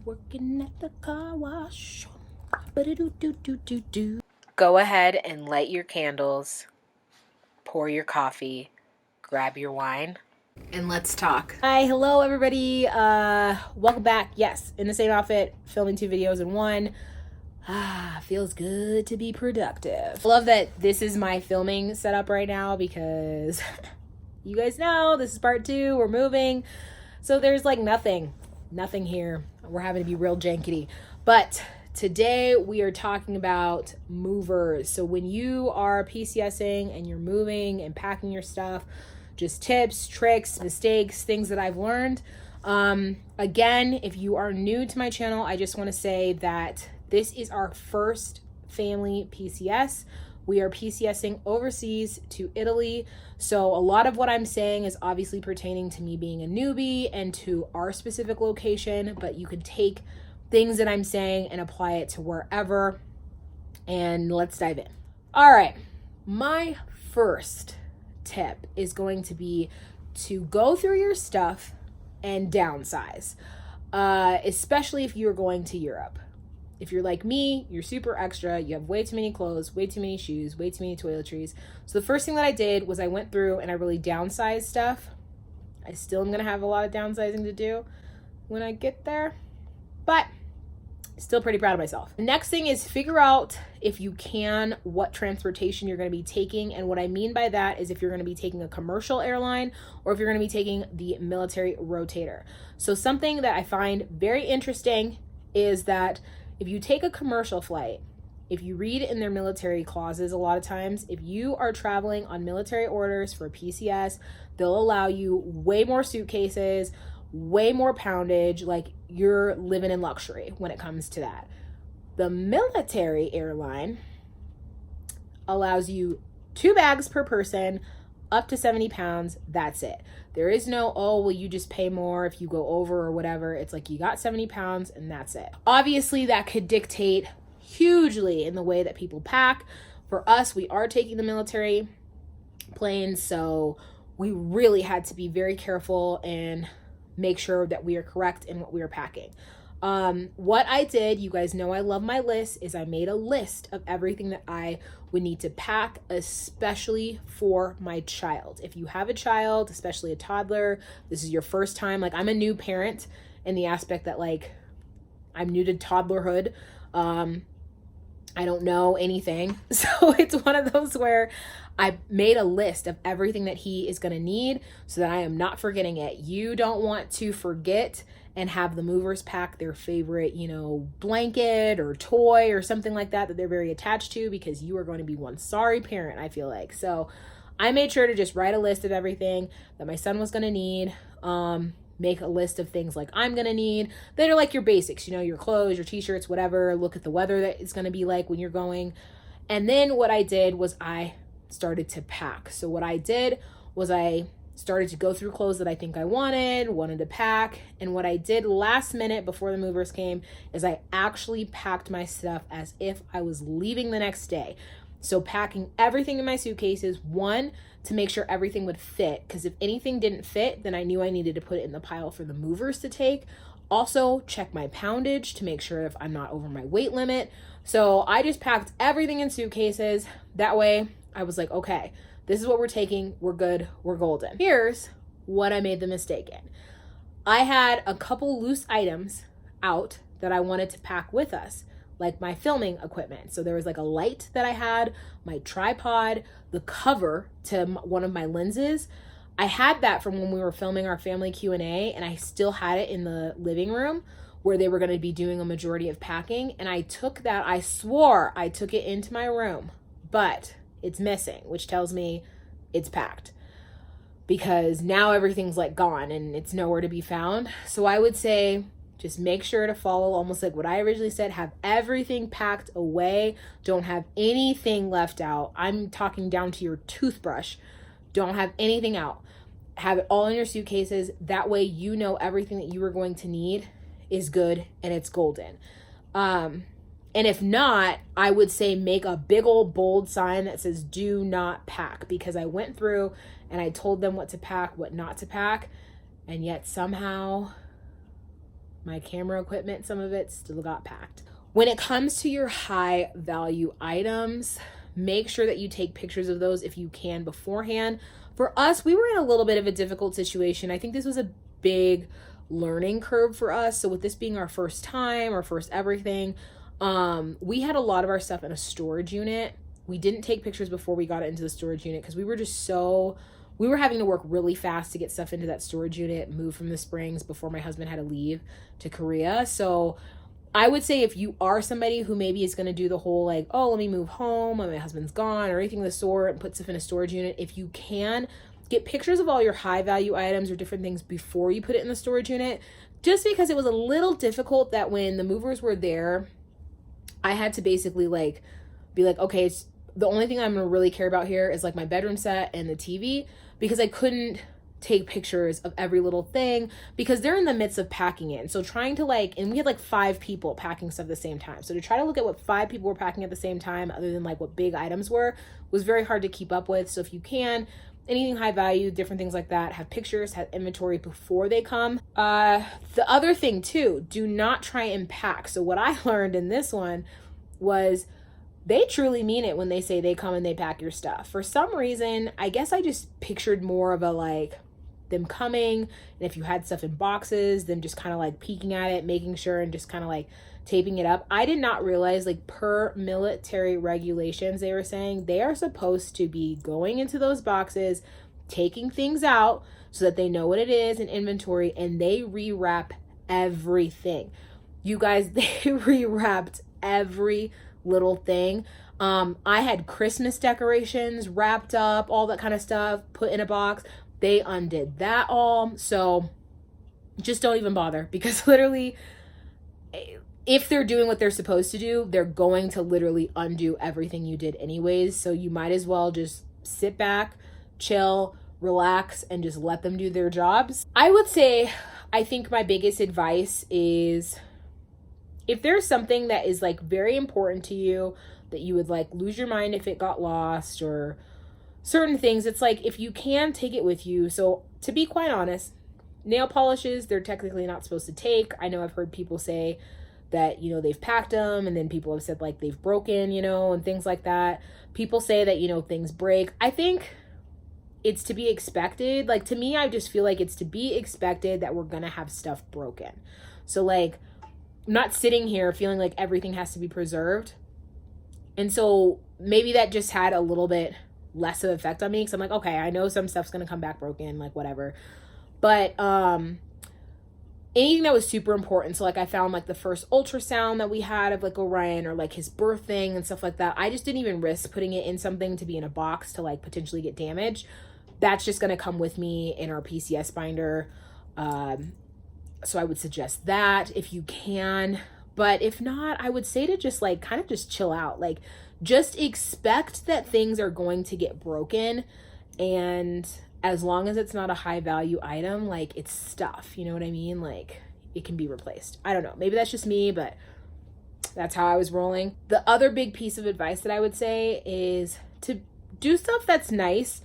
working at the car wash. Go ahead and light your candles, pour your coffee, grab your wine, and let's talk. Hi, hello everybody. Welcome back. Yes, in the same outfit, filming 2 videos in one. Feels good to be productive. I love that this is my filming setup right now because you guys know this is part 2. We're moving. So there's like nothing here. We're having to be real jankety. But today we are talking about movers. So when you are PCSing and you're moving and packing your stuff, just tips, tricks, mistakes, things that I've learned. Again, if you are new to my channel, I just want to say that this is our first family PCS. We are PCSing overseas to Italy. So a lot of what I'm saying is obviously pertaining to me being a newbie and to our specific location, but you can take things that I'm saying and apply it to wherever. And let's dive in. All right. My first tip is going to be to go through your stuff and downsize, especially if you're going to Europe. If you're like me, you're super extra, you have way too many clothes, way too many shoes, way too many toiletries. So the first thing that I did was I went through and I really downsized stuff. I still am going to have a lot of downsizing to do when I get there, but still pretty proud of myself. The next thing is figure out, if you can, what transportation you're going to be taking. And what I mean by that is if you're going to be taking a commercial airline or if you're going to be taking the military rotator. So something that I find very interesting is that if you take a commercial flight, if you read in their military clauses, a lot of times, if you are traveling on military orders for PCS, they'll allow you way more suitcases, way more poundage, like you're living in luxury when it comes to that. The military airline allows you 2 bags per person, up to 70 pounds. That's it. There is no, oh, well, you just pay more if you go over or whatever. It's like you got 70 pounds and that's it. Obviously, that could dictate hugely in the way that people pack. For us, we are taking the military planes, so we really had to be very careful and make sure that we are correct in what we are packing. What I did, you guys know I love my list, is I made a list of everything that I would need to pack, especially for my child. If you have a child, especially a toddler, this is your first time. Like, I'm a new parent in the aspect that, like, I'm new to toddlerhood. I don't know anything. So it's one of those where I made a list of everything that he is going to need so that I am not forgetting it. You don't want to forget and have the movers pack their favorite, blanket or toy or something like that they're very attached to, because you are going to be one sorry parent, I feel like. So I made sure to just write a list of everything that my son was going to need. Make a list of things like I'm going to need that are like your basics, your clothes, your t-shirts, whatever. Look at the weather that it's going to be like when you're going. And then what I did was I started to pack. So what I did was I started to go through clothes that I think I wanted to pack. And what I did last minute before the movers came is I actually packed my stuff as if I was leaving the next day. So packing everything in my suitcases, one, to make sure everything would fit, because if anything didn't fit, then I knew I needed to put it in the pile for the movers to take. Also, check my poundage to make sure if I'm not over my weight limit. So I just packed everything in suitcases. That way I was like, okay, this is what we're taking. We're good. We're golden. Here's what I made the mistake in. I had a couple loose items out that I wanted to pack with us, like my filming equipment. So there was like a light that I had, my tripod, the cover to one of my lenses. I had that from when we were filming our family Q&A, and I still had it in the living room where they were going to be doing a majority of packing. And I took that, I swore I took it into my room, but it's missing, which tells me it's packed, because now everything's like gone and it's nowhere to be found. So I would say just make sure to follow almost like what I originally said. Have everything packed away. Don't have anything left out. I'm talking down to your toothbrush. Don't have anything out. Have it all in your suitcases. That way you know everything that you are going to need is good and it's golden. And if not, I would say make a big old bold sign that says do not pack, because I went through and I told them what to pack, what not to pack, and yet somehow my camera equipment, some of it still got packed. When it comes to your high value items, make sure that you take pictures of those if you can beforehand. For us, we were in a little bit of a difficult situation. I think this was a big learning curve for us. So with this being our first time, our first everything, we had a lot of our stuff in a storage unit. We didn't take pictures before we got it into the storage unit because we were having to work really fast to get stuff into that storage unit, move from the Springs before my husband had to leave to Korea. So I would say if you are somebody who maybe is going to do the whole like, oh, let me move home when my husband's gone or anything of the sort and put stuff in a storage unit, if you can, get pictures of all your high value items or different things before you put it in the storage unit, just because it was a little difficult that when the movers were there, I had to basically like be like, okay, it's the only thing I'm going to really care about here is like my bedroom set and the TV, because I couldn't take pictures of every little thing because they're in the midst of packing it. And so trying to like, and we had like 5 people packing stuff at the same time. So to try to look at what 5 people were packing at the same time, other than like what big items were, was very hard to keep up with. So if you can, anything high value, different things like that, have pictures, have inventory before they come. The other thing too, do not try and pack. So what I learned in this one was they truly mean it when they say they come and they pack your stuff. For some reason, I guess I just pictured more of a like them coming, and if you had stuff in boxes, them just kind of like peeking at it, making sure, and just kind of like taping it up. I did not realize, like, per military regulations, they were saying they are supposed to be going into those boxes, taking things out so that they know what it is in inventory, and they rewrap everything. You guys, they rewrapped every little thing. I had Christmas decorations wrapped up, all that kind of stuff, put in a box. They undid that all. So just don't even bother, because literally, if they're doing what they're supposed to do, they're going to literally undo everything you did anyways. So you might as well just sit back, chill, relax, and just let them do their jobs. I would say, I think my biggest advice is, if there's something that is like very important to you, that you would like lose your mind if it got lost, or certain things, it's like, if you can, take it with you. So to be quite honest, nail polishes, they're technically not supposed to take. I know I've heard people say that, you know, they've packed them, and then people have said like they've broken, you know, and things like that. People say that, you know, things break. I think it's to be expected. Like, to me, I just feel like it's to be expected that we're gonna have stuff broken. So like, I'm not sitting here feeling like everything has to be preserved. And so maybe that just had a little bit less of an effect on me, because I'm like, okay, I know some stuff's gonna come back broken, like whatever. But anything that was super important, so like I found like the first ultrasound that we had of like Orion, or like his birth thing and stuff like that, I just didn't even risk putting it in something to be in a box to like potentially get damaged. That's just gonna come with me in our PCS binder. So I would suggest that if you can. But if not, I would say to just like kind of just chill out. Like, just expect that things are going to get broken, and as long as it's not a high value item, like, it's stuff, you know what I mean? Like, it can be replaced. I don't know, maybe that's just me, but that's how I was rolling. The other big piece of advice that I would say is to do stuff that's nice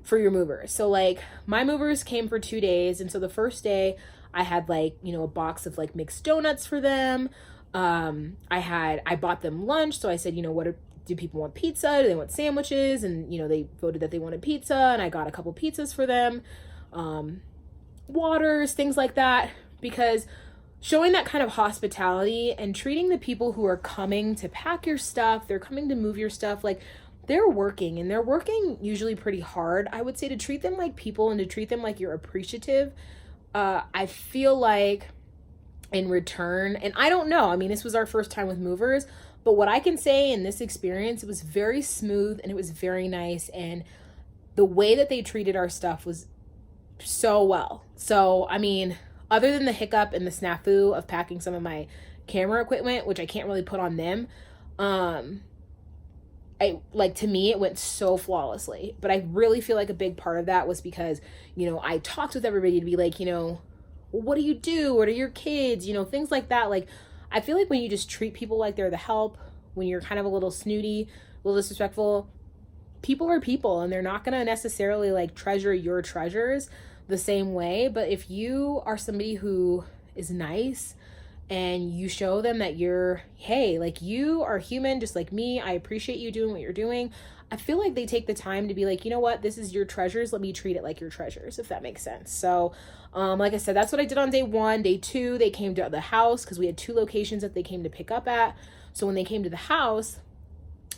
for your movers. So like, my movers came for 2 days, and so the first day I had like, you know, a box of like mixed donuts for them. I bought them lunch. So I said, you know, do people want pizza? Do they want sandwiches? And, you know, they voted that they wanted pizza, and I got a couple pizzas for them. Waters, things like that, because showing that kind of hospitality and treating the people who are coming to pack your stuff, they're coming to move your stuff, like, they're working, and they're working usually pretty hard. I would say to treat them like people and to treat them like you're appreciative. I feel like in return, and I don't know, I mean, this was our first time with movers, but what I can say in this experience, it was very smooth and it was very nice, and the way that they treated our stuff was so well. So, I mean, other than the hiccup and the snafu of packing some of my camera equipment, which I can't really put on them, to me, it went so flawlessly. But I really feel like a big part of that was because, you know, I talked with everybody to be like, you know, well, what do you do? What are your kids? You know, things like that. Like, I feel like when you just treat people like they're the help, when you're kind of a little snooty, a little disrespectful, people are people, and they're not going to necessarily like treasure your treasures the same way. But if you are somebody who is nice, and you show them that you're, hey, like, you are human just like me. I appreciate you doing what you're doing. I feel like they take the time to be like, you know what, this is your treasures. Let me treat it like your treasures, if that makes sense. So, like I said, that's what I did on day 1. Day 2, they came to the house because we had 2 locations that they came to pick up at. So when they came to the house,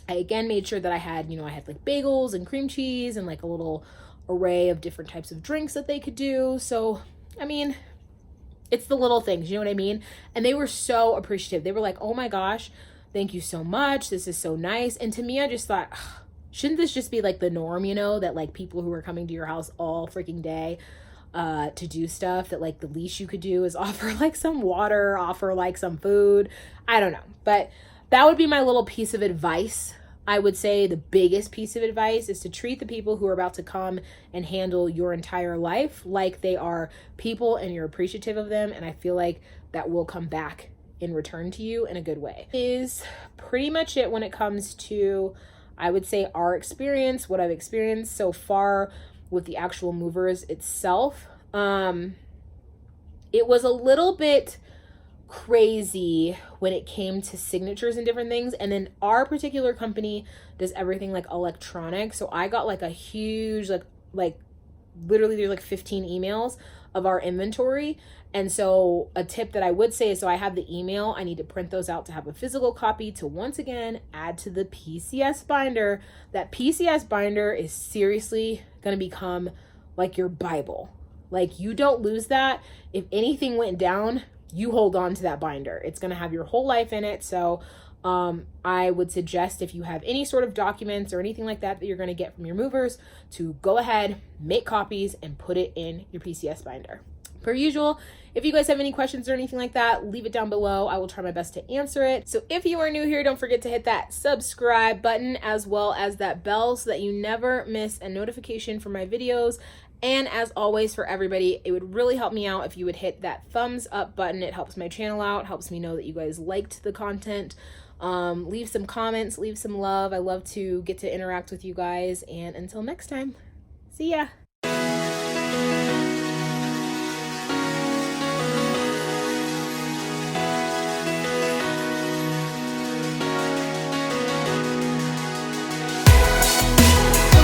I again made sure that I had like bagels and cream cheese and like a little array of different types of drinks that they could do. So, I mean, it's the little things, you know what I mean? And they were so appreciative. They were like, oh my gosh, thank you so much. This is so nice. And to me, I just thought, shouldn't this just be like the norm, you know, that like people who are coming to your house all freaking day to do stuff, that like the least you could do is offer like some water, offer like some food. I don't know. But that would be my little piece of advice. I would say the biggest piece of advice is to treat the people who are about to come and handle your entire life like they are people and you're appreciative of them. And I feel like that will come back in return to you in a good way. Is pretty much it when it comes to, I would say, our experience, what I've experienced so far with the actual movers itself. It was a little bit crazy when it came to signatures and different things, and then our particular company does everything like electronic. So I got like a huge like literally there's like 15 emails of our inventory. And so a tip that I would say is, so I have the email, I need to print those out to have a physical copy to once again add to the PCS binder. That PCS binder is seriously going to become like your Bible. Like, you don't lose that. If anything went down, you hold on to that binder. It's going to have your whole life in it. So I would suggest, if you have any sort of documents or anything like that that you're going to get from your movers, to go ahead, make copies, and put it in your PCS binder. Per usual, if you guys have any questions or anything like that, leave it down below. I will try my best to answer it. So if you are new here, don't forget to hit that subscribe button as well as that bell so that you never miss a notification for my videos. And as always, for everybody, it would really help me out if you would hit that thumbs up button. It helps my channel out, helps me know that you guys liked the content. Leave some comments, leave some love. I love to get to interact with you guys. And until next time, see ya.